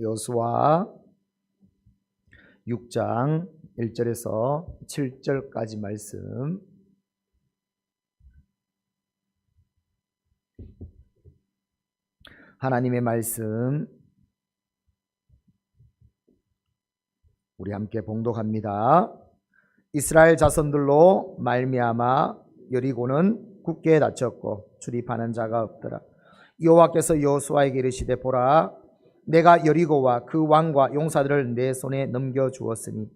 여호수아 6장 1절에서 7절까지 말씀. 하나님의 말씀 우리 함께 봉독합니다. 이스라엘 자손들로 말미암아 여리고는 굳게 닫혔고 출입하는 자가 없더라. 여호와께서 여호수아에게 이르시되 보라, 내가 여리고와 그 왕과 용사들을 내 손에 넘겨주었으니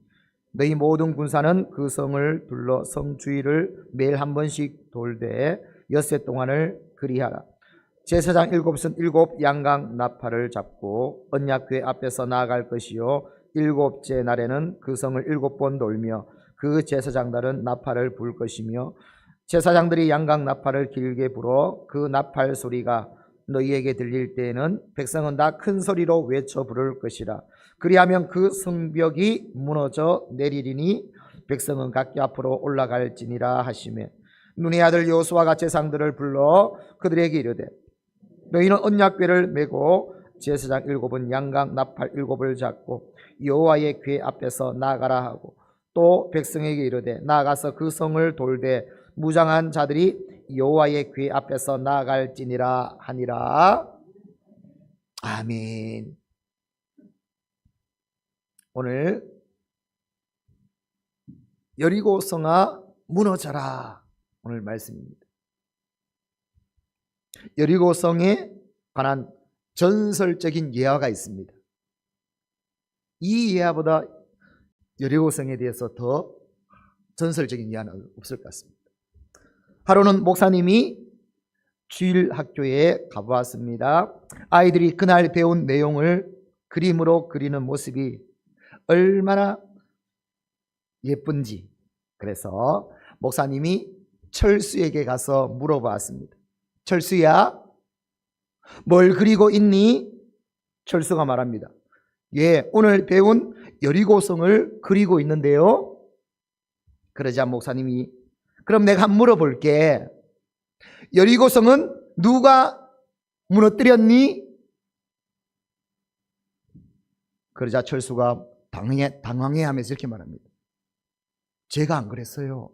너희 모든 군사는 그 성을 둘러 성 주위를 매일 한 번씩 돌되 엿새 동안을 그리하라. 제사장 7은 7 양강 나팔을 잡고 언약궤 앞에서 나아갈 것이요 7째 날에는 그 성을 7번 돌며 그 제사장들은 나팔을 불 것이며 제사장들이 양강 나팔을 길게 불어 그 나팔 소리가 너희에게 들릴 때에는 백성은 다 큰 소리로 외쳐 부를 것이라. 그리하면 그 성벽이 무너져 내리리니 백성은 각기 앞으로 올라갈지니라 하시매, 눈의 아들 여호수아가 제사장들을 불러 그들에게 이르되 너희는 언약궤를 메고 제사장 7은 양강 나팔 7을 잡고 여호와의 궤 앞에서 나가라 하고, 또 백성에게 이르되 나가서 그 성을 돌되 무장한 자들이 여호와의 궤 앞에서 나아갈지니라 하니라. 아멘. 오늘 여리고 성아 무너져라, 오늘 말씀입니다. 여리고 성에 관한 전설적인 예화가 있습니다. 이 예화보다 여리고 성에 대해서 더 전설적인 예화는 없을 것 같습니다. 하루는 목사님이 주일 학교에 가보았습니다. 아이들이 그날 배운 내용을 그림으로 그리는 모습이 얼마나 예쁜지, 그래서 목사님이 철수에게 가서 물어보았습니다. 철수야, 뭘 그리고 있니? 철수가 말합니다. 예, 오늘 배운 여리고성을 그리고 있는데요. 그러자 목사님이 그럼 내가 한번 물어볼게. 여리고성은 누가 무너뜨렸니? 그러자 철수가 당황해하면서 이렇게 말합니다. 제가 안 그랬어요.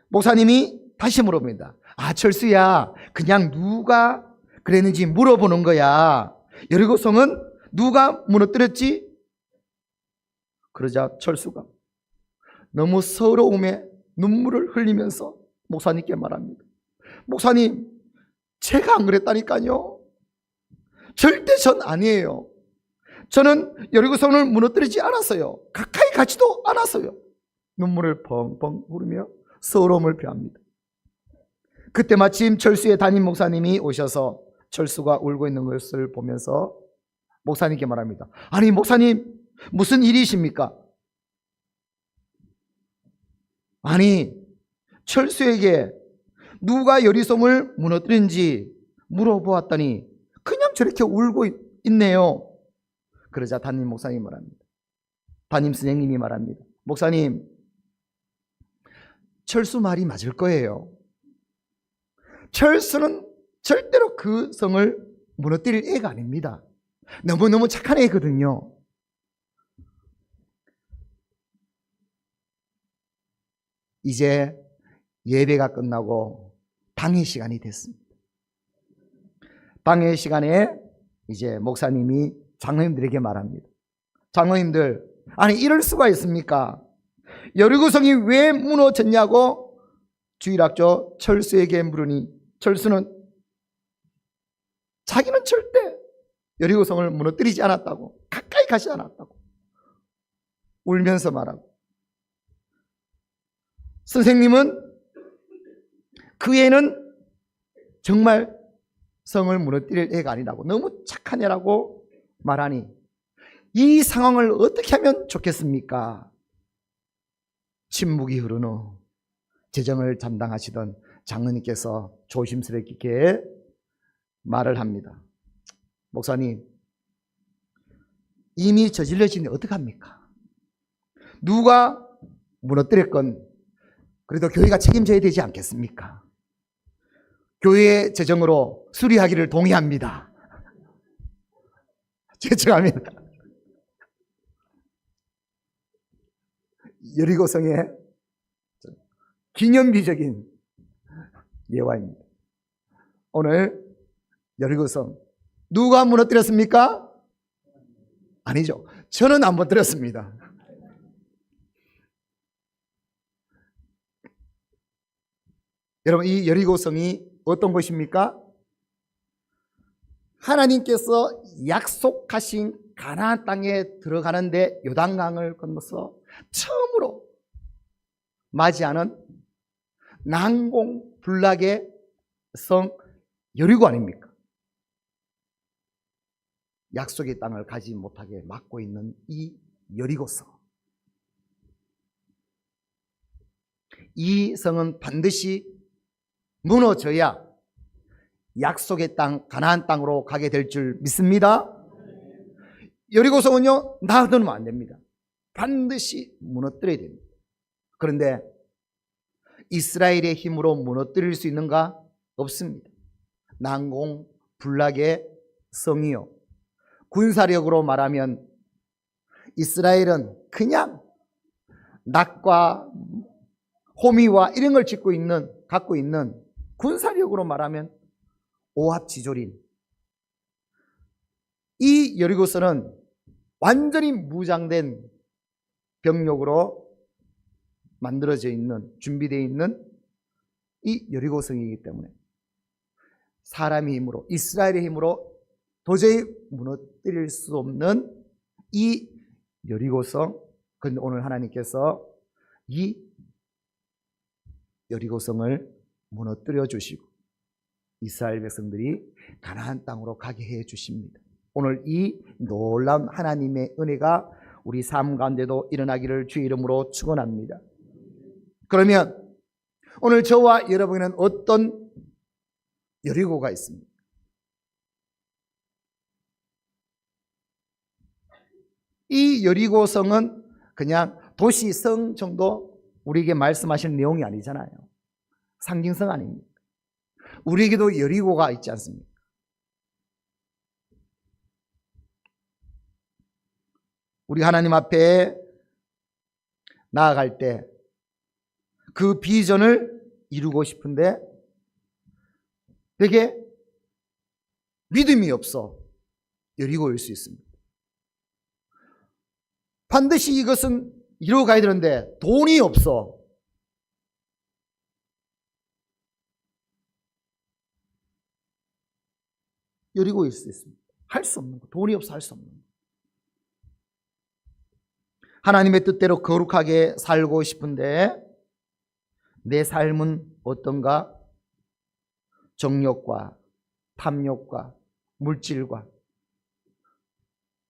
목사님이 다시 물어봅니다. 아, 철수야, 그냥 누가 그랬는지 물어보는 거야. 여리고성은 누가 무너뜨렸지? 그러자 철수가 너무 서러움에 눈물을 흘리면서 목사님께 말합니다. 목사님, 제가 안 그랬다니까요. 절대 전 아니에요. 저는 여리고성을 무너뜨리지 않았어요. 가까이 가지도 않았어요. 눈물을 펑펑 흐르며 서러움을 표합니다. 그때 마침 철수의 담임 목사님이 오셔서 철수가 울고 있는 것을 보면서 목사님께 말합니다. 아니 목사님, 무슨 일이십니까? 아니, 철수에게 누가 여리고성을 무너뜨린지 물어보았더니 그냥 저렇게 울고 있네요. 그러자 담임 목사님이 말합니다. 담임 선생님이 말합니다. 목사님, 철수 말이 맞을 거예요. 철수는 절대로 그 성을 무너뜨릴 애가 아닙니다. 너무너무 착한 애거든요. 이제 예배가 끝나고 방해 시간이 됐습니다. 방해 시간에 이제 목사님이 장로님들에게 말합니다. 장로님들, 아니 이럴 수가 있습니까? 여리고성이 왜 무너졌냐고 주일학교 철수에게 물으니 철수는 자기는 절대 여리고성을 무너뜨리지 않았다고, 가까이 가지 않았다고 울면서 말하고, 선생님은 그 애는 정말 성을 무너뜨릴 애가 아니라고, 너무 착한 애라고 말하니 이 상황을 어떻게 하면 좋겠습니까? 침묵이 흐른 후 재정을 담당하시던 장로님께서 조심스럽게 말을 합니다. 목사님, 이미 저질러지니 어떡합니까? 누가 무너뜨렸건 그래도 교회가 책임져야 되지 않겠습니까? 교회의 재정으로 수리하기를 동의합니다. 제청합니다. 여리고성의 기념비적인 예화입니다. 오늘 여리고성 누가 무너뜨렸습니까? 아니죠. 저는 안 무너뜨렸습니다. 여러분, 이 여리고성이 어떤 곳입니까? 하나님께서 약속하신 가나안 땅에 들어가는데 요단강을 건너서 처음으로 맞이하는 난공불락의 성 여리고 아닙니까? 약속의 땅을 가지 못하게 막고 있는 이 여리고성. 이 성은 반드시 무너져야 약속의 땅, 가나안 땅으로 가게 될 줄 믿습니다. 여리고성은요, 놔두면 안 됩니다. 반드시 무너뜨려야 됩니다. 그런데 이스라엘의 힘으로 무너뜨릴 수 있는가? 없습니다. 난공불락의 성이요, 군사력으로 말하면 이스라엘은 그냥 낙과 호미와 이런 걸 갖고 있는 군사력으로 말하면 오합지졸인 이 여리고성은 완전히 무장된 병력으로 만들어져 있는, 준비되어 있는 이 여리고성이기 때문에 사람의 힘으로, 이스라엘의 힘으로 도저히 무너뜨릴 수 없는 이 여리고성. 그런데 오늘 하나님께서 이 여리고성을 무너뜨려 주시고 이스라엘 백성들이 가나안 땅으로 가게 해 주십니다. 오늘 이 놀라운 하나님의 은혜가 우리 삶 가운데도 일어나기를 주의 이름으로 축원합니다. 그러면 오늘 저와 여러분에는 어떤 여리고가 있습니다. 이 여리고성은 그냥 도시성 정도 우리에게 말씀하시는 내용이 아니잖아요. 상징성 아닙니까? 우리에게도 여리고가 있지 않습니까? 우리 하나님 앞에 나아갈 때 그 비전을 이루고 싶은데 되게 믿음이 없어 여리고일 수 있습니다. 반드시 이것은 이루어가야 되는데 돈이 없어. 여리고일 수 있습니다. 할 수 없는 거, 돈이 없어 할 수 없는 거. 하나님의 뜻대로 거룩하게 살고 싶은데 내 삶은 어떤가? 정욕과 탐욕과 물질과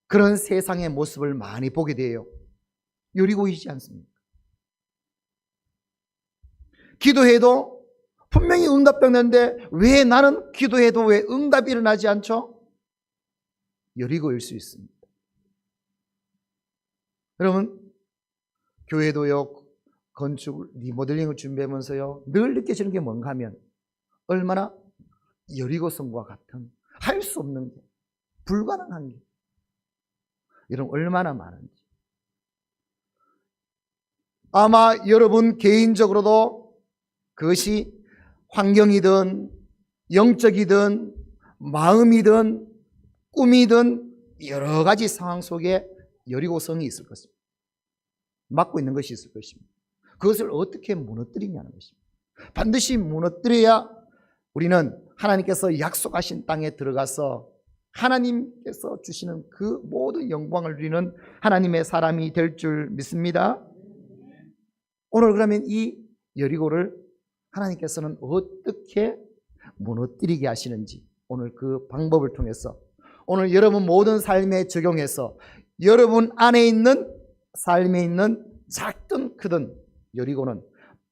그런 세상의 모습을 많이 보게 돼요. 여리고이지 않습니까? 기도해도 분명히 응답되는데 왜 나는 기도해도 왜 응답이 일어나지 않죠? 여리고일 수 있습니다. 여러분, 교회도요, 건축, 리모델링을 준비하면서요, 늘 느껴지는 게 뭔가 하면 얼마나 여리고성과 같은 할 수 없는 게, 불가능한 게 여러분 얼마나 많은지. 아마 여러분 개인적으로도 그것이 환경이든 영적이든 마음이든 꿈이든 여러 가지 상황 속에 여리고성이 있을 것입니다. 막고 있는 것이 있을 것입니다. 그것을 어떻게 무너뜨리냐는 것입니다. 반드시 무너뜨려야 우리는 하나님께서 약속하신 땅에 들어가서 하나님께서 주시는 그 모든 영광을 누리는 하나님의 사람이 될 줄 믿습니다. 오늘 그러면 이 여리고를 하나님께서는 어떻게 무너뜨리게 하시는지 오늘 그 방법을 통해서 오늘 여러분 모든 삶에 적용해서 여러분 안에 있는 삶에 있는 작든 크든 여리고는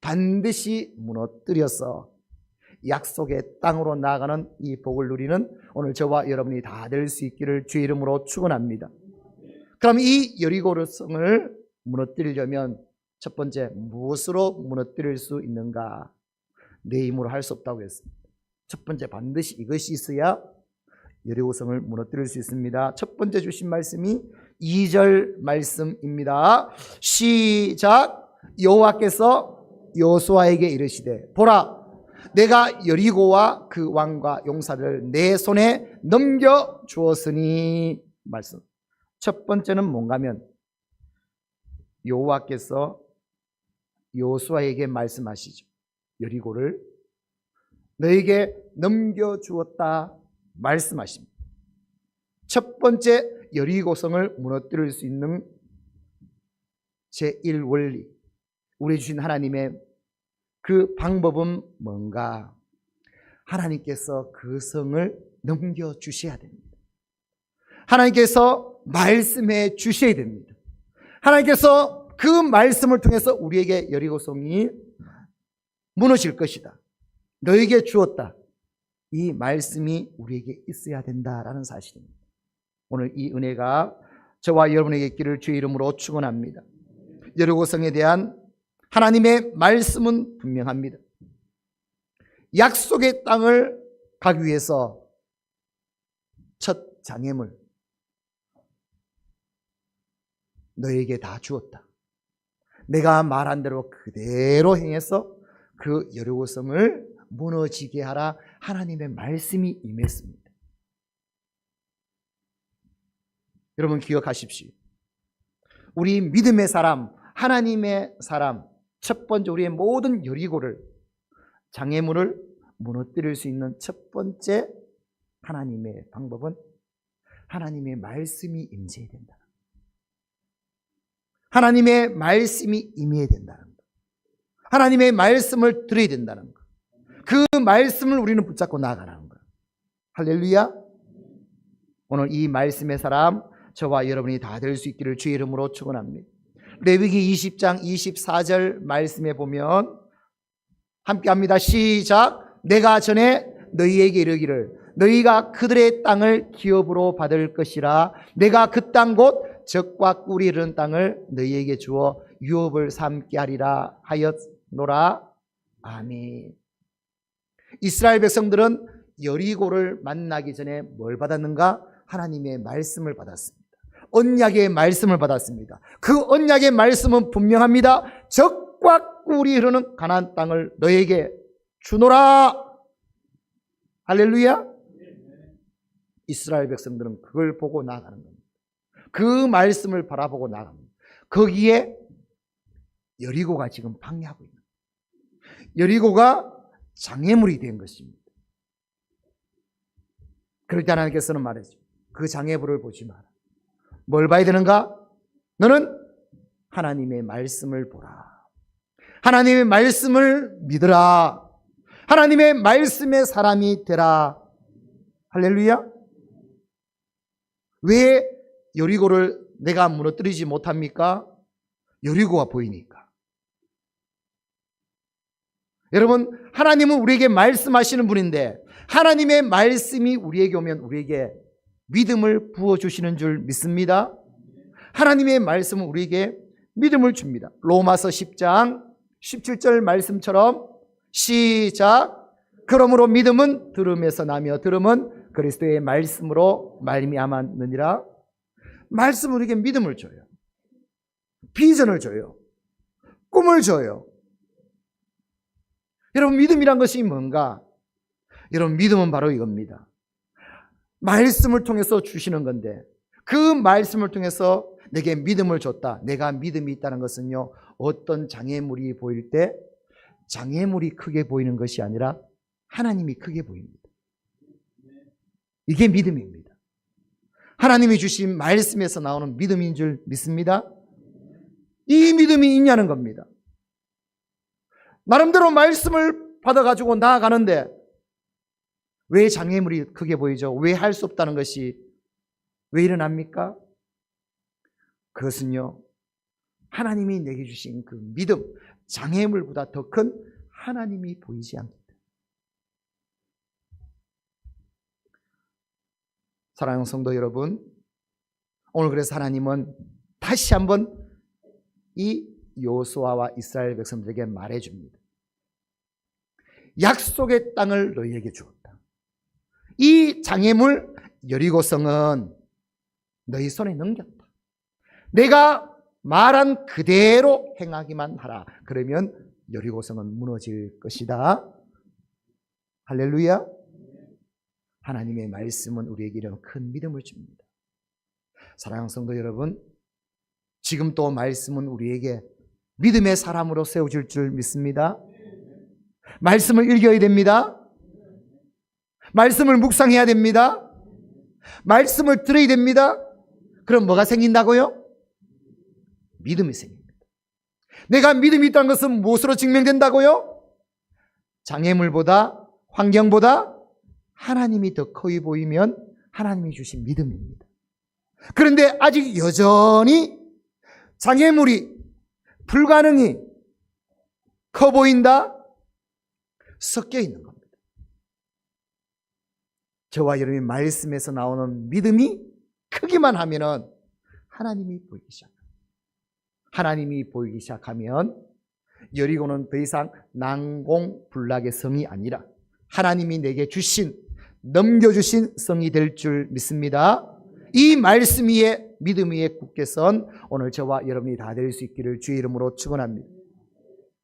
반드시 무너뜨려서 약속의 땅으로 나아가는 이 복을 누리는 오늘 저와 여러분이 다 될 수 있기를 주의 이름으로 축원합니다. 그럼 이 여리고성을 무너뜨리려면 첫 번째 무엇으로 무너뜨릴 수 있는가? 내 힘으로 할 수 없다고 했습니다. 첫 번째 반드시 이것이 있어야 여리고성을 무너뜨릴 수 있습니다. 첫 번째 주신 말씀이 2절 말씀입니다. 시작. 여호와께서 여호수아에게 이르시되 보라 내가 여리고와 그 왕과 용사를 내 손에 넘겨 주었으니. 말씀. 첫 번째는 뭔가면 여호와께서 여호수아에게 말씀하시죠. 여리고를 너에게 넘겨 주었다 말씀하십니다. 첫 번째 여리고성을 무너뜨릴 수 있는 제1원리, 우리 주신 하나님의 그 방법은 뭔가? 하나님께서 그 성을 넘겨주셔야 됩니다. 하나님께서 말씀해 주셔야 됩니다. 하나님께서 그 말씀을 통해서 우리에게 여리고성이 무너질 것이다, 너에게 주었다, 이 말씀이 우리에게 있어야 된다라는 사실입니다. 오늘 이 은혜가 저와 여러분에게 있기를 주의 이름으로 축원합니다. 여리고성에 대한 하나님의 말씀은 분명합니다. 약속의 땅을 가기 위해서 첫 장애물 너에게 다 주었다. 내가 말한 대로 그대로 행해서 그 여리고성을 무너지게 하라. 하나님의 말씀이 임했습니다. 여러분 기억하십시오. 우리 믿음의 사람, 하나님의 사람, 첫 번째 우리의 모든 여리고를, 장애물을 무너뜨릴 수 있는 첫 번째 하나님의 방법은 하나님의 말씀이 임재해야 된다. 하나님의 말씀이 임해야 된다는 것. 하나님의 말씀을 들어야 된다는 것. 그 말씀을 우리는 붙잡고 나아가라는 것. 할렐루야. 오늘 이 말씀의 사람 저와 여러분이 다 될 수 있기를 주의 이름으로 축원합니다. 레위기 20장 24절 말씀에 보면 함께 합니다. 시작. 내가 전에 너희에게 이르기를 너희가 그들의 땅을 기업으로 받을 것이라. 내가 그 땅 곧 적과 꿀이 흐르는 땅을 너희에게 주어 유업을 삼게 하리라 하였노라. 아멘. 이스라엘 백성들은 여리고를 만나기 전에 뭘 받았는가? 하나님의 말씀을 받았습니다. 언약의 말씀을 받았습니다. 그 언약의 말씀은 분명합니다. 적과 꿀이 흐르는 가나안 땅을 너에게 주노라. 할렐루야. 이스라엘 백성들은 그걸 보고 나아가는 겁니다. 그 말씀을 바라보고 나아갑니다. 거기에 여리고가 지금 방해하고 있는 거예요. 여리고가 장애물이 된 것입니다. 그럴 때 하나님께서는 말했죠. 그 장애물을 보지 마라. 뭘 봐야 되는가? 너는 하나님의 말씀을 보라. 하나님의 말씀을 믿으라. 하나님의 말씀의 사람이 되라. 할렐루야. 왜 여리고를 내가 무너뜨리지 못합니까? 여리고가 보이니까. 여러분, 하나님은 우리에게 말씀하시는 분인데 하나님의 말씀이 우리에게 오면 우리에게 믿음을 부어주시는 줄 믿습니다. 하나님의 말씀은 우리에게 믿음을 줍니다. 로마서 10장 17절 말씀처럼 시작. 그러므로 믿음은 들음에서 나며 들음은 그리스도의 말씀으로 말미암았느니라. 말씀은 우리에게 믿음을 줘요. 비전을 줘요. 꿈을 줘요. 여러분, 믿음이란 것이 뭔가? 여러분, 믿음은 바로 이겁니다. 말씀을 통해서 주시는 건데 그 말씀을 통해서 내게 믿음을 줬다. 내가 믿음이 있다는 것은요, 어떤 장애물이 보일 때 장애물이 크게 보이는 것이 아니라 하나님이 크게 보입니다. 이게 믿음입니다. 하나님이 주신 말씀에서 나오는 믿음인 줄 믿습니다. 이 믿음이 있냐는 겁니다. 나름대로 말씀을 받아가지고 나아가는데 왜 장애물이 크게 보이죠? 왜 할 수 없다는 것이 왜 일어납니까? 그것은요, 하나님이 내게 주신 그 믿음, 장애물보다 더 큰 하나님이 보이지 않기 때문에. 사랑하는 성도 여러분, 오늘 그래서 하나님은 다시 한번 이 여호수아와 이스라엘 백성들에게 말해줍니다. 약속의 땅을 너희에게 주었다. 이 장애물 여리고성은 너희 손에 넘겼다. 내가 말한 그대로 행하기만 하라. 그러면 여리고성은 무너질 것이다. 할렐루야. 하나님의 말씀은 우리에게 이런 큰 믿음을 줍니다. 사랑하는 성도 여러분, 지금 또 말씀은 우리에게 믿음의 사람으로 세워질 줄 믿습니다. 말씀을 읽어야 됩니다. 말씀을 묵상해야 됩니다. 말씀을 들어야 됩니다. 그럼 뭐가 생긴다고요? 믿음이 생깁니다. 내가 믿음이 있다는 것은 무엇으로 증명된다고요? 장애물보다, 환경보다 하나님이 더 커 보이면 하나님이 주신 믿음입니다. 그런데 아직 여전히 장애물이, 불가능이 커 보인다? 섞여 있는 겁니다. 저와 여러분의 말씀에서 나오는 믿음이 크기만 하면은 하나님이 보이기 시작합니다. 하나님이 보이기 시작하면 여리고는 더 이상 난공불락의 성이 아니라 하나님이 내게 주신, 넘겨주신 성이 될 줄 믿습니다. 이 말씀 위에, 믿음 위에 굳게 선 오늘 저와 여러분이 다 될 수 있기를 주의 이름으로 축원합니다.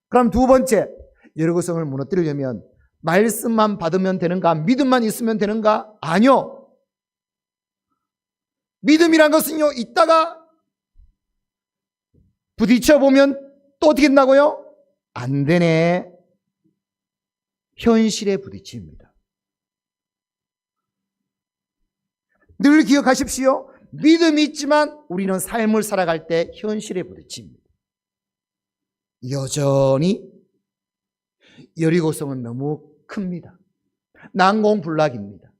그럼 두 번째, 여리고성을 무너뜨리려면 말씀만 받으면 되는가? 믿음만 있으면 되는가? 아니요. 믿음이란 것은요, 있다가 부딪혀 보면 또 어떻게 된다고요? 안 되네. 현실에 부딪힙니다. 늘 기억하십시오. 믿음이 있지만 우리는 삶을 살아갈 때 현실에 부딪힙니다. 여전히 여리고성은 너무 큽니다. 난공불락입니다.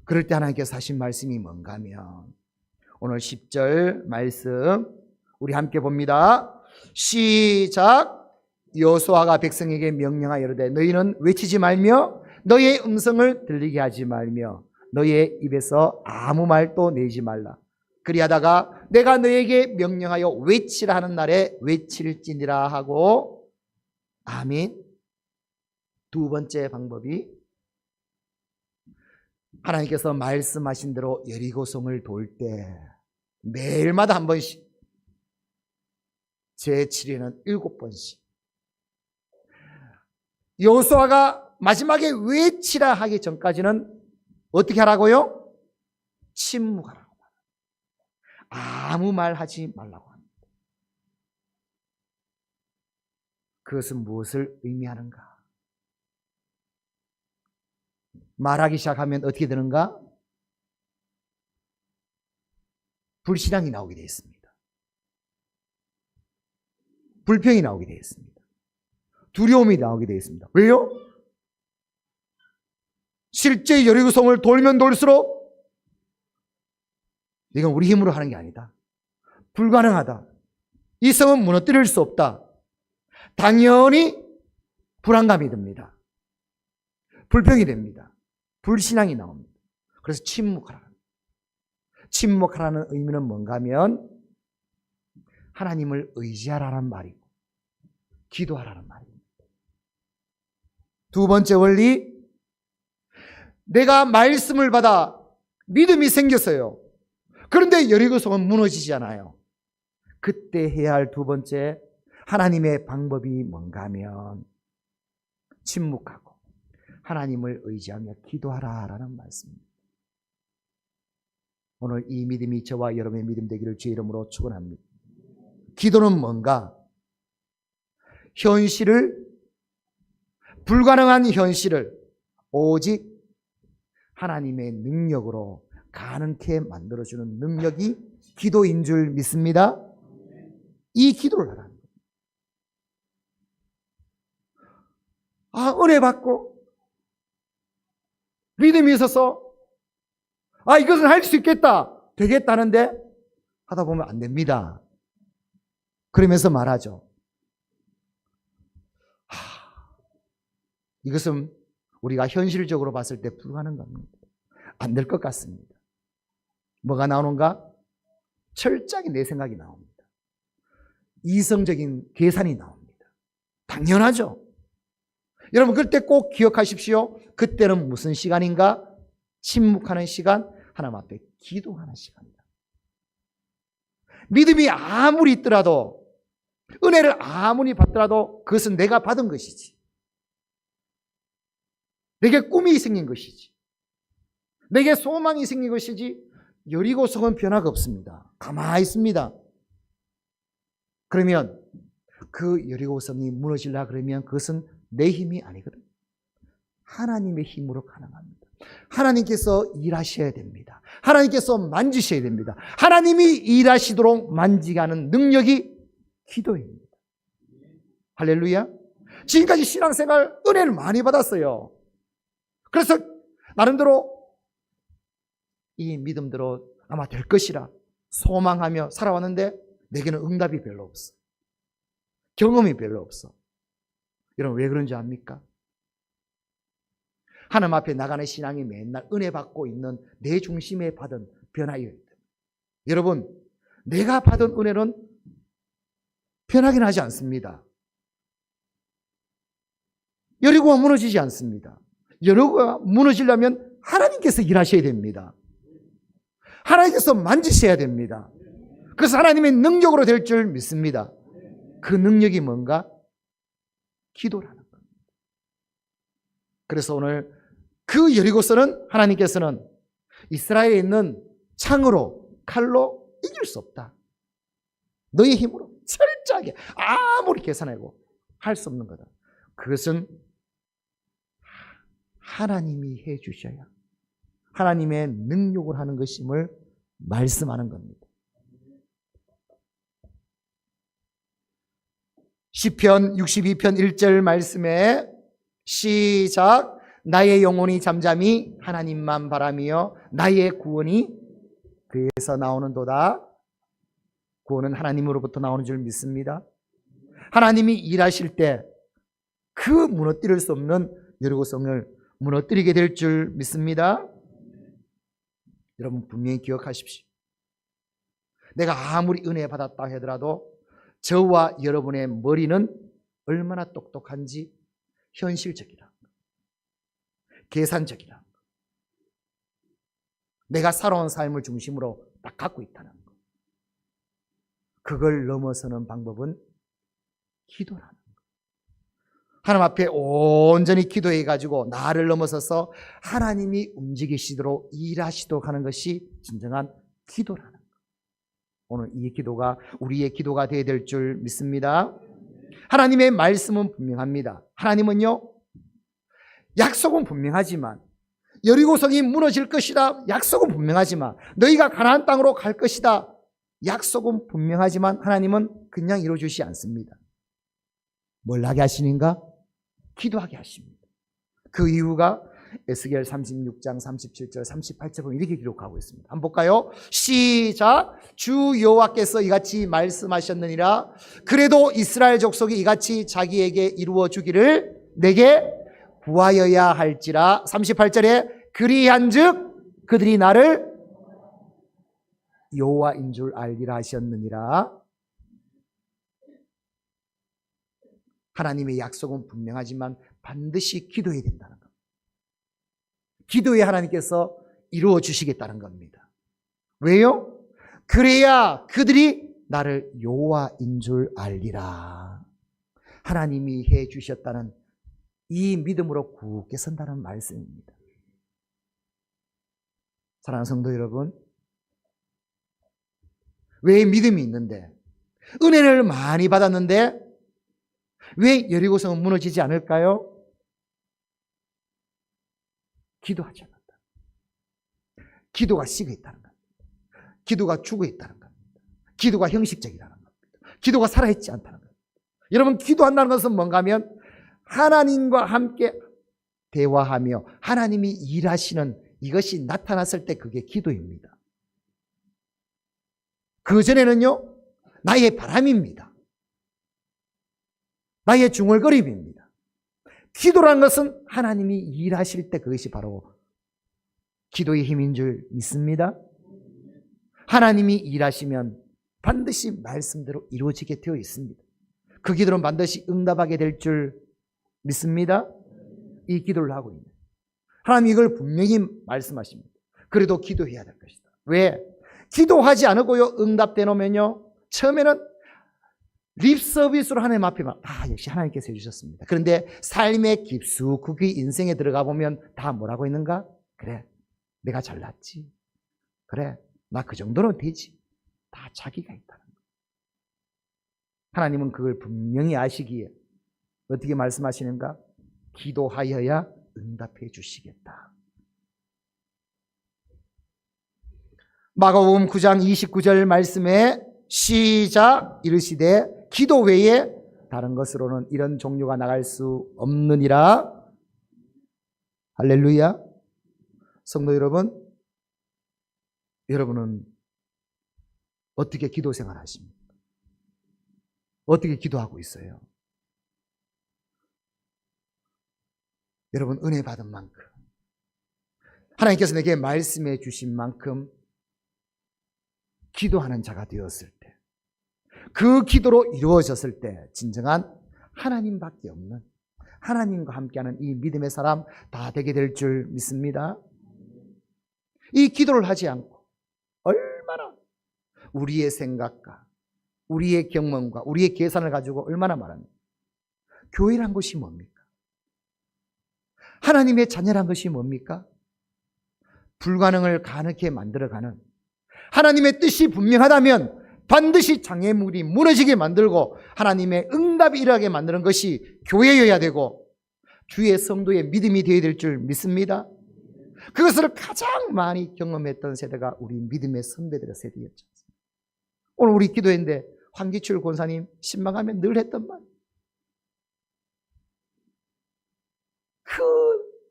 그럴 때 하나님께서 하신 말씀이 뭔가 하면 오늘 10절 말씀 우리 함께 봅니다. 시작. 여호수아가 백성에게 명령하여 이르되 너희는 외치지 말며 너희의 음성을 들리게 하지 말며 너희의 입에서 아무 말도 내지 말라. 그리하다가 내가 너희에게 명령하여 외치라 하는 날에 외칠지니라 하고. 아멘. 두 번째 방법이 하나님께서 말씀하신 대로 여리고성을 돌 때 매일마다 한 번씩, 제7회는 7번씩 여호수아가 마지막에 외치라 하기 전까지는 어떻게 하라고요? 침묵하라고. 아무 말 하지 말라고 합니다. 그것은 무엇을 의미하는가? 말하기 시작하면 어떻게 되는가? 불신앙이 나오게 되어 있습니다. 불평이 나오게 되어 있습니다. 두려움이 나오게 되어 있습니다. 왜요? 실제 여리고성을 돌면 돌수록 이건 우리 힘으로 하는 게 아니다. 불가능하다. 이 성은 무너뜨릴 수 없다. 당연히 불안감이 듭니다. 불평이 됩니다. 불신앙이 나옵니다. 그래서 침묵하라. 침묵하라는 의미는 뭔가 하면 하나님을 의지하라는 말이고 기도하라는 말입니다. 두 번째 원리, 내가 말씀을 받아 믿음이 생겼어요. 그런데 여리고성은 무너지지 않아요. 그때 해야 할 두 번째 하나님의 방법이 뭔가 하면 침묵하고 하나님을 의지하며 기도하라라는 말씀입니다. 오늘 이 믿음이 저와 여러분의 믿음 되기를 주의 이름으로 축원합니다. 기도는 뭔가? 현실을, 불가능한 현실을 오직 하나님의 능력으로 가능케 만들어주는 능력이 기도인 줄 믿습니다. 이 기도를 하라는 거예요. 은혜 받고 믿음이 있어서 이것은 할 수 있겠다, 되겠다는데 하다 보면 안 됩니다. 그러면서 말하죠. 이것은 우리가 현실적으로 봤을 때 불가능합니다. 안 될 것 같습니다. 뭐가 나오는가? 철저하게 내 생각이 나옵니다. 이성적인 계산이 나옵니다. 당연하죠. 여러분 그때 꼭 기억하십시오. 그때는 무슨 시간인가? 침묵하는 시간, 하나님 앞에 기도하는 시간이다. 믿음이 아무리 있더라도, 은혜를 아무리 받더라도 그것은 내가 받은 것이지. 내게 꿈이 생긴 것이지. 내게 소망이 생긴 것이지. 여리고성은 변화가 없습니다. 가만히 있습니다. 그러면 그 여리고성이 무너지려 그러면 그것은 내 힘이 아니거든. 하나님의 힘으로 가능합니다. 하나님께서 일하셔야 됩니다. 하나님께서 만지셔야 됩니다. 하나님이 일하시도록 만지게 하는 능력이 기도입니다. 할렐루야. 지금까지 신앙생활 은혜를 많이 받았어요. 그래서 나름대로 이 믿음대로 아마 될 것이라 소망하며 살아왔는데 내게는 응답이 별로 없어. 경험이 별로 없어. 여러분 왜 그런지 압니까? 하나님 앞에 나가는 신앙이 맨날 은혜 받고 있는 내 중심에 받은 변화예요. 여러분 내가 받은 은혜는 변하긴 하지 않습니다. 여리고가 무너지지 않습니다. 여리고가 무너지려면 하나님께서 일하셔야 됩니다. 하나님께서 만지셔야 됩니다. 그래서 하나님의 능력으로 될 줄 믿습니다. 그 능력이 뭔가? 기도라는 겁니다. 그래서 오늘 그 여리고서는 하나님께서는 이스라엘에 있는 창으로 칼로 이길 수 없다. 너의 힘으로 철저하게 아무리 계산하고 할 수 없는 거다. 그것은 하나님이 해 주셔야 하나님의 능력을 하는 것임을 말씀하는 겁니다. 시편 62편 1절 말씀에 시작. 나의 영혼이 잠잠히 하나님만 바라며 나의 구원이 그에서 나오는도다. 구원은 하나님으로부터 나오는 줄 믿습니다. 하나님이 일하실 때 그 무너뜨릴 수 없는 여리고성을 무너뜨리게 될 줄 믿습니다. 여러분 분명히 기억하십시오. 내가 아무리 은혜 받았다 하더라도 저와 여러분의 머리는 얼마나 똑똑한지 현실적이라, 계산적이라, 내가 살아온 삶을 중심으로 딱 갖고 있다는 것. 그걸 넘어서는 방법은 기도라는 것. 하나님 앞에 온전히 기도해가지고 나를 넘어서서 하나님이 움직이시도록 일하시도록 하는 것이 진정한 기도라는 것. 오늘 이 기도가 우리의 기도가 되어야 될 줄 믿습니다. 하나님의 말씀은 분명합니다. 하나님은요, 약속은 분명하지만, 여리고성이 무너질 것이다 약속은 분명하지만, 너희가 가나안 땅으로 갈 것이다 약속은 분명하지만 하나님은 그냥 이루어주시지 않습니다. 뭘 하게 하시는가? 기도하게 하십니다. 그 이유가 에스겔 36장 37절 38절 보면 이렇게 기록하고 있습니다. 한번 볼까요? 시작. 주 여호와께서 이같이 말씀하셨느니라. 그래도 이스라엘 족속이 이같이 자기에게 이루어 주기를 내게 구하여야 할지라. 38절에 그리한즉 그들이 나를 여호와인 줄 알리라 하셨느니라. 하나님의 약속은 분명하지만 반드시 기도해야 된다는 겁니다. 기도에 하나님께서 이루어 주시겠다는 겁니다. 왜요? 그래야 그들이 나를 여호와인 줄 알리라. 하나님이 해 주셨다는 이 믿음으로 굳게 선다는 말씀입니다. 사랑하는 성도 여러분, 왜 믿음이 있는데, 은혜를 많이 받았는데 왜 여리고성은 무너지지 않을까요? 기도하지 않았다. 기도가 식어 있다는 겁니다. 기도가 죽어 있다는 겁니다. 기도가 형식적이라는 겁니다. 기도가 살아있지 않다는 겁니다. 여러분, 기도한다는 것은 뭔가 하면 하나님과 함께 대화하며 하나님이 일하시는 이것이 나타났을 때 그게 기도입니다. 그전에는요, 나의 바람입니다. 나의 중얼거림입니다. 기도라는 것은 하나님이 일하실 때 그것이 바로 기도의 힘인 줄 믿습니다. 하나님이 일하시면 반드시 말씀대로 이루어지게 되어 있습니다. 그 기도는 반드시 응답하게 될 줄 믿습니다. 이 기도를 하고 있는. 하나님 이걸 분명히 말씀하십니다. 그래도 기도해야 될 것이다. 왜? 기도하지 않고요 응답돼 놓으면요 처음에는 립 서비스로 하나님 앞에만 역시 하나님께서 해주셨습니다. 그런데 삶의 깊숙이 인생에 들어가 보면 다 뭐라고 있는가? 그래, 내가 잘났지. 그래, 나 그 정도는 되지. 다 자기가 있다는 거예요. 하나님은 그걸 분명히 아시기에 어떻게 말씀하시는가? 기도하여야 응답해 주시겠다. 마가복음 9장 29절 말씀에 시작 이르시되 기도 외에 다른 것으로는 이런 종류가 나갈 수 없느니라. 할렐루야. 성도 여러분, 여러분은 어떻게 기도 생활 하십니까? 어떻게 기도하고 있어요? 여러분 은혜 받은 만큼 하나님께서 내게 말씀해 주신 만큼 기도하는 자가 되었을 때, 그 기도로 이루어졌을 때 진정한 하나님밖에 없는, 하나님과 함께하는 이 믿음의 사람 다 되게 될 줄 믿습니다. 이 기도를 하지 않고 얼마나 우리의 생각과 우리의 경험과 우리의 계산을 가지고 얼마나 말합니까? 교회란 것이 뭡니까? 하나님의 자녀란 것이 뭡니까? 불가능을 가능하게 만들어가는, 하나님의 뜻이 분명하다면 반드시 장애물이 무너지게 만들고 하나님의 응답이 일어나게 만드는 것이 교회여야 되고 주의 성도의 믿음이 되어야 될 줄 믿습니다. 그것을 가장 많이 경험했던 세대가 우리 믿음의 선배들의 세대였죠. 오늘 우리 기도했는데 황기출 권사님 신방하면 늘 했던 말, 그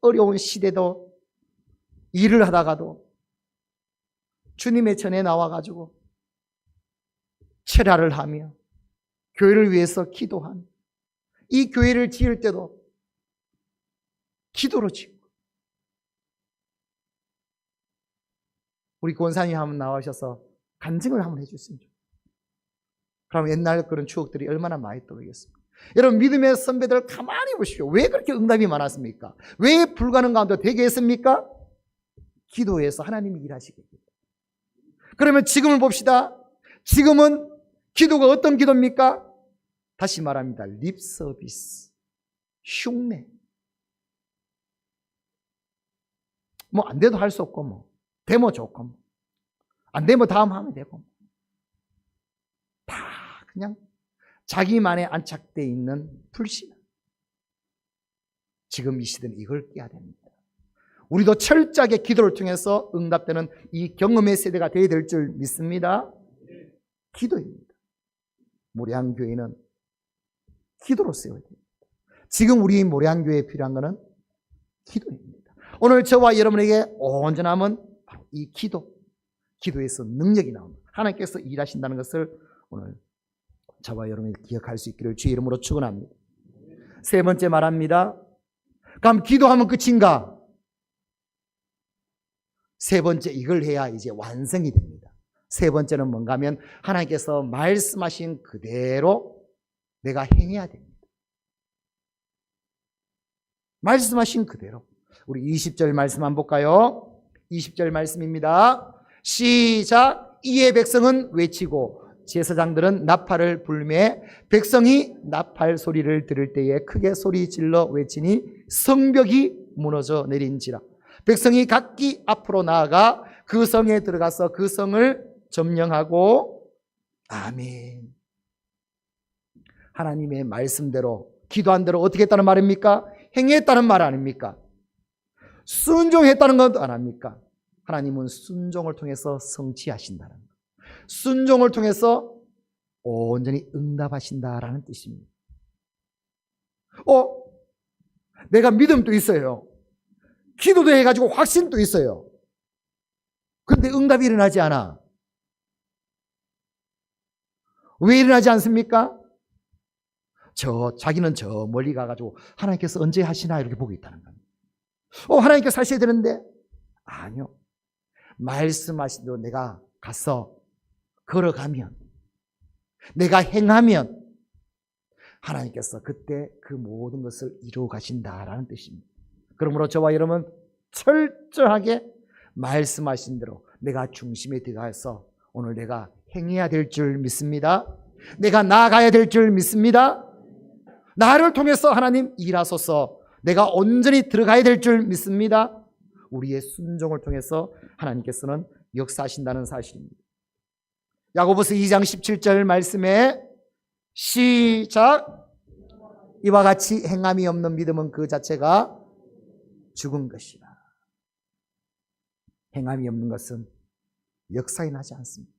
어려운 시대도 일을 하다가도 주님의 전에 나와가지고 철야를 하며 교회를 위해서 기도한, 이 교회를 지을 때도 기도로 짓고, 우리 권사님 한번 나오셔서 간증을 한번 해주시면 좋겠어요. 그럼 옛날 그런 추억들이 얼마나 많이 떠오르겠습니까? 여러분 믿음의 선배들 가만히 보십시오. 왜 그렇게 응답이 많았습니까? 왜 불가능 가운데 되게 했습니까? 기도해서 하나님이 일하시게 됩니다. 그러면 지금을 봅시다. 지금은 기도가 어떤 기도입니까? 다시 말합니다. 립 서비스, 흉내. 뭐 안 돼도 할 수 없고, 뭐 되면 좋고, 뭐 안 되면 다음 하면 되고, 다 그냥 자기만에 안착되어 있는 불신. 지금 이 시대는 이걸 깨야 됩니다. 우리도 철저하게 기도를 통해서 응답되는 이 경험의 세대가 되어야 될 줄 믿습니다. 기도입니다. 모래한교회는 기도로 세워야 됩니다. 지금 우리 모래한교회에 필요한 것은 기도입니다. 오늘 저와 여러분에게 온전함은 바로 이 기도에서 능력이 나옵니다. 하나님께서 일하신다는 것을 오늘 저와 여러분이 기억할 수 있기를 주의 이름으로 축원합니다. 세 번째 말합니다. 그럼 기도하면 끝인가? 세 번째, 이걸 해야 이제 완성이 됩니다. 세 번째는 뭔가 하면 하나님께서 말씀하신 그대로 내가 행해야 됩니다. 말씀하신 그대로. 우리 20절 말씀 한번 볼까요? 20절 말씀입니다. 시작. 이에 백성은 외치고 제사장들은 나팔을 불매 백성이 나팔 소리를 들을 때에 크게 소리 질러 외치니 성벽이 무너져 내린지라. 백성이 각기 앞으로 나아가 그 성에 들어가서 그 성을 점령하고. 아멘. 하나님의 말씀대로 기도한 대로 어떻게 했다는 말입니까? 행했다는 말 아닙니까? 순종했다는 것 안 합니까? 하나님은 순종을 통해서 성취하신다는 것, 순종을 통해서 온전히 응답하신다라는 뜻입니다. 내가 믿음도 있어요. 기도도 해가지고 확신도 있어요. 그런데 응답이 일어나지 않아. 왜 일어나지 않습니까? 자기는 저 멀리 가가지고 하나님께서 언제 하시나 이렇게 보고 있다는 겁니다. 하나님께서 하셔야 되는데, 아니요. 말씀하신 대로 내가 가서 걸어가면, 내가 행하면 하나님께서 그때 그 모든 것을 이루어 가신다라는 뜻입니다. 그러므로 저와 여러분 철저하게 말씀하신 대로 내가 중심에 들어가서 오늘 내가 행해야 될 줄 믿습니다. 내가 나아가야 될 줄 믿습니다. 나를 통해서 하나님 일하소서. 내가 온전히 들어가야 될 줄 믿습니다. 우리의 순종을 통해서 하나님께서는 역사하신다는 사실입니다. 야고보서 2장 17절 말씀에 시작. 이와 같이 행함이 없는 믿음은 그 자체가 죽은 것이라. 행함이 없는 것은 역사에 나지 않습니다.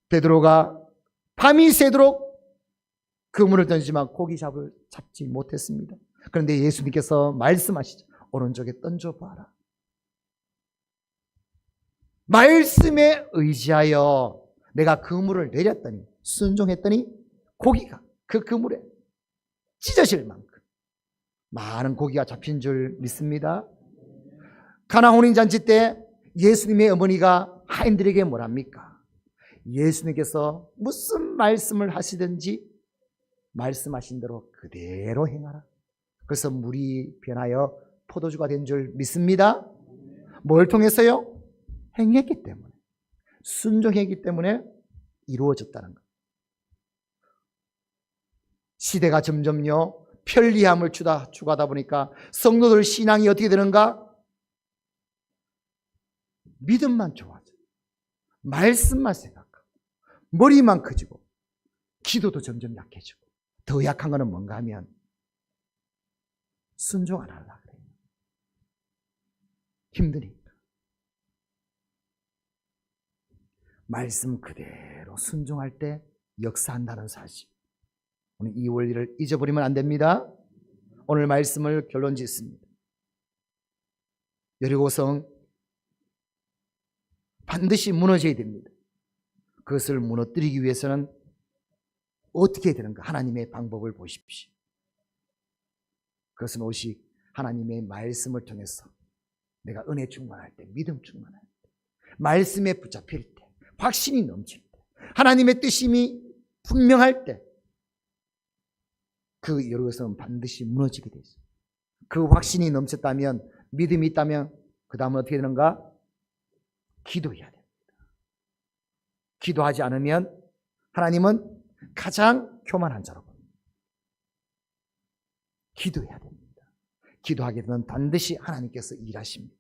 베드로가 밤이 새도록 그물을 던지지만 고기 잡지 못했습니다. 그런데 예수님께서 말씀하시죠. 오른쪽에 던져봐라. 말씀에 의지하여 내가 그물을 내렸더니 순종했더니 고기가 그 그물에 찢어질 만큼 많은 고기가 잡힌 줄 믿습니다. 가나 혼인잔치 때 예수님의 어머니가 하인들에게 뭐랍니까? 예수님께서 무슨 말씀을 하시든지 말씀하신 대로 그대로 행하라. 그래서 물이 변하여 포도주가 된 줄 믿습니다. 뭘 통해서요? 행했기 때문에, 순종했기 때문에 이루어졌다는 것. 시대가 점점요 편리함을 추구하다 보니까 성도들 신앙이 어떻게 되는가? 믿음만 좋아져, 말씀만 생각하고, 머리만 커지고, 기도도 점점 약해지고. 더 약한 거는 뭔가 하면 순종 안 하려고 그래요. 힘드니까. 말씀 그대로 순종할 때 역사한다는 사실. 오늘 이 원리를 잊어버리면 안 됩니다. 오늘 말씀을 결론 짓습니다. 여리고성 반드시 무너져야 됩니다. 그것을 무너뜨리기 위해서는 어떻게 해야 되는가? 하나님의 방법을 보십시오. 그것은 오직 하나님의 말씀을 통해서 내가 은혜 충만할 때, 믿음 충만할 때, 말씀에 붙잡힐 때, 확신이 넘칠 때, 하나님의 뜻이 분명할 때, 그 여러분은 반드시 무너지게 되어 있어요. 그 확신이 넘쳤다면, 믿음이 있다면 그 다음은 어떻게 되는가? 기도해야 됩니다. 기도하지 않으면 하나님은 가장 교만한 자로 봅니다. 기도해야 됩니다. 기도하게 되면 반드시 하나님께서 일하십니다.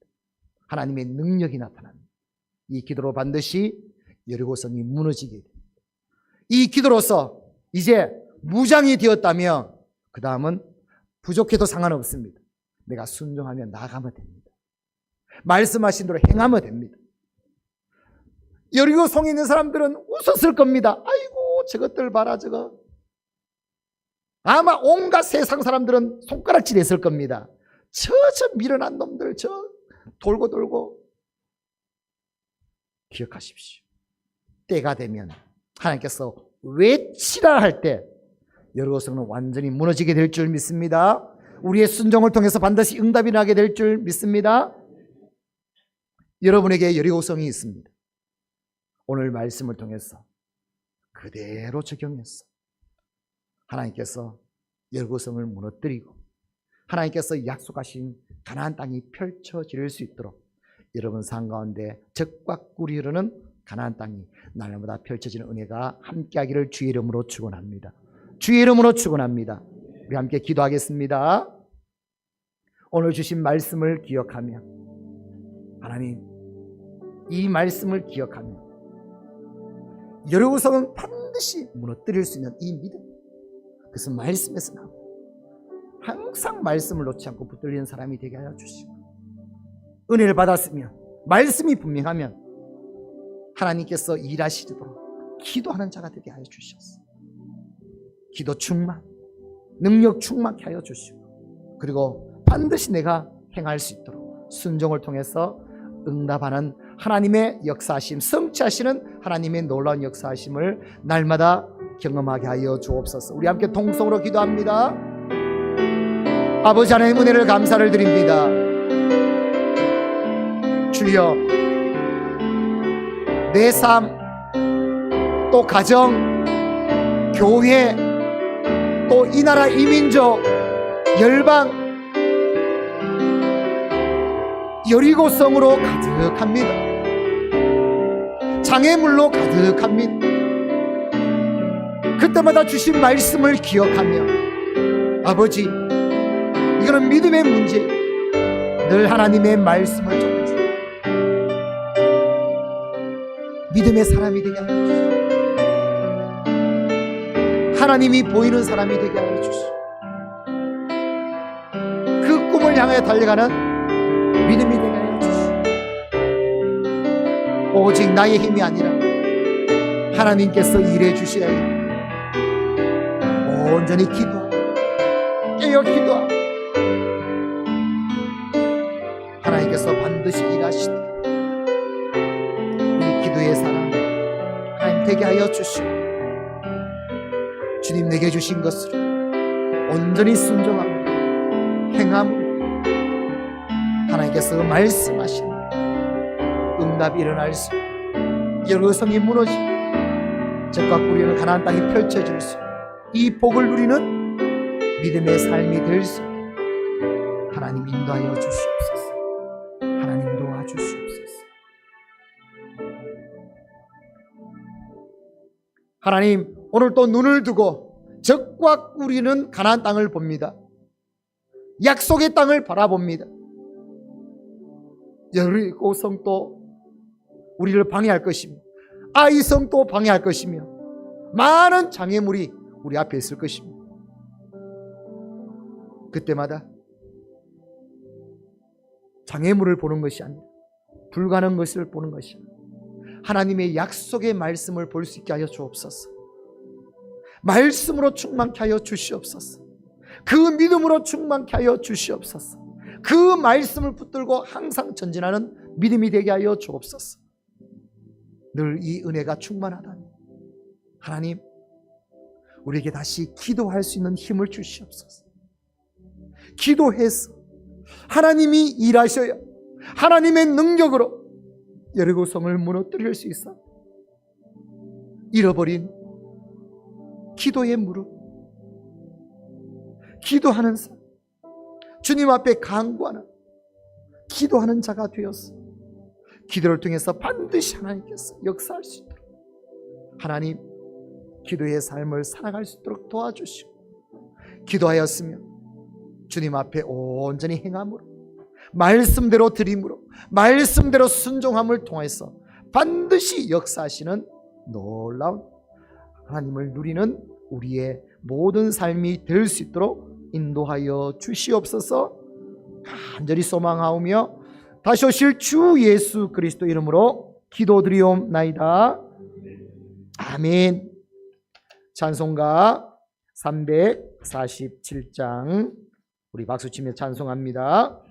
하나님의 능력이 나타납니다. 이 기도로 반드시 여리고성이 무너지게 됩니다. 이 기도로서 이제 무장이 되었다면 그 다음은 부족해도 상관없습니다. 내가 순종하며 나아가면 됩니다. 말씀하신 대로 행하면 됩니다. 여리고성에 있는 사람들은 웃었을 겁니다. 아이고 저것들 봐라 저거. 아마 온갖 세상 사람들은 손가락질 했을 겁니다. 저 미련한 놈들 저 돌고 기억하십시오. 때가 되면 하나님께서 외치라 할 때 여리고성은 완전히 무너지게 될 줄 믿습니다. 우리의 순종을 통해서 반드시 응답이 나게 될 줄 믿습니다. 여러분에게 여리고성이 있습니다. 오늘 말씀을 통해서 그대로 적용해서 하나님께서 여리고성을 무너뜨리고 하나님께서 약속하신 가나안 땅이 펼쳐질 수 있도록 여러분 삶 가운데 적과 꿀이 흐르는 가나안 땅이 날마다 펼쳐지는 은혜가 함께하기를 주의 이름으로 축원합니다. 주의 이름으로 축원합니다. 우리 함께 기도하겠습니다. 오늘 주신 말씀을 기억하며 하나님 이 말씀을 기억하며 여리고성은 반드시 무너뜨릴 수 있는 이 믿음, 그것은 말씀에서 나옵니다. 항상 말씀을 놓지 않고 붙들리는 사람이 되게 하여 주시고 은혜를 받았으면 말씀이 분명하면 하나님께서 일하시도록 기도하는 자가 되게 하여 주셨어. 기도 충만, 능력 충만케 하여 주시고 그리고 반드시 내가 행할 수 있도록 순종을 통해서 응답하는 하나님의 역사하심, 성취하시는 하나님의 놀라운 역사하심을 날마다 경험하게 하여 주옵소서. 우리 함께 통성으로 기도합니다. 아버지 하나님 은혜를 감사를 드립니다. 주여 내 삶, 또 가정, 교회, 또 이 나라 이 민족 열방 여리고성으로 가득합니다. 장애물로 가득합니다. 그때마다 주신 말씀을 기억하며 아버지, 이거는 믿음의 문제, 늘 하나님의 말씀을 전해주시고 믿음의 사람이 되게 하여 주시고 하나님이 보이는 사람이 되게 하여 주시고 그 꿈을 향해 달려가는 믿음이 되게 하여 주시고 오직 나의 힘이 아니라 하나님께서 일해 주셔야 해요. 온전히 기도하고 깨어 기도하고 하나님께서 반드시 일하시도록 우리 기도의 사람 하나님 되게 하여 주시고 주님 내게 주신 것을 온전히 순종하고 행함으로 하나님께서 말씀하신 응답이 일어날 수 여리고성이 무너지고 적과 꾸리는 가나안 땅이 펼쳐질 수 이 복을 누리는 믿음의 삶이 될 수 하나님 인도하여 주시옵소서. 하나님 도와주시옵소서. 하나님 오늘 또 눈을 두고 적과 꾸리는 가나안 땅을 봅니다. 약속의 땅을 바라봅니다. 여리고성도 우리를 방해할 것이며 아이성도 방해할 것이며 많은 장애물이 우리 앞에 있을 것입니다. 그때마다 장애물을 보는 것이 아니라 불가능한 것을 보는 것이 아니라 하나님의 약속의 말씀을 볼 수 있게 하여 주옵소서. 말씀으로 충만케 하여 주시옵소서. 그 믿음으로 충만케 하여 주시옵소서. 그 말씀을 붙들고 항상 전진하는 믿음이 되게 하여 주옵소서. 늘 이 은혜가 충만하다니 하나님 우리에게 다시 기도할 수 있는 힘을 주시옵소서. 기도해서 하나님이 일하셔야 하나님의 능력으로 여리고성을 무너뜨릴 수 있어 잃어버린 기도의 무릎, 기도하는 사 주님 앞에 간구하는 기도하는 자가 되었어. 기도를 통해서 반드시 하나님께서 역사할 수 있도록 하나님 기도의 삶을 살아갈 수 있도록 도와주시고 기도하였으면 주님 앞에 온전히 행함으로 말씀대로 드림으로 말씀대로 순종함을 통해서 반드시 역사하시는 놀라운 하나님을 누리는 우리의 모든 삶이 될 수 있도록 인도하여 주시옵소서. 간절히 소망하오며 다시 오실 주 예수 그리스도 이름으로 기도드리옵나이다. 아멘. 찬송가 347장 우리 박수치며 찬송합니다.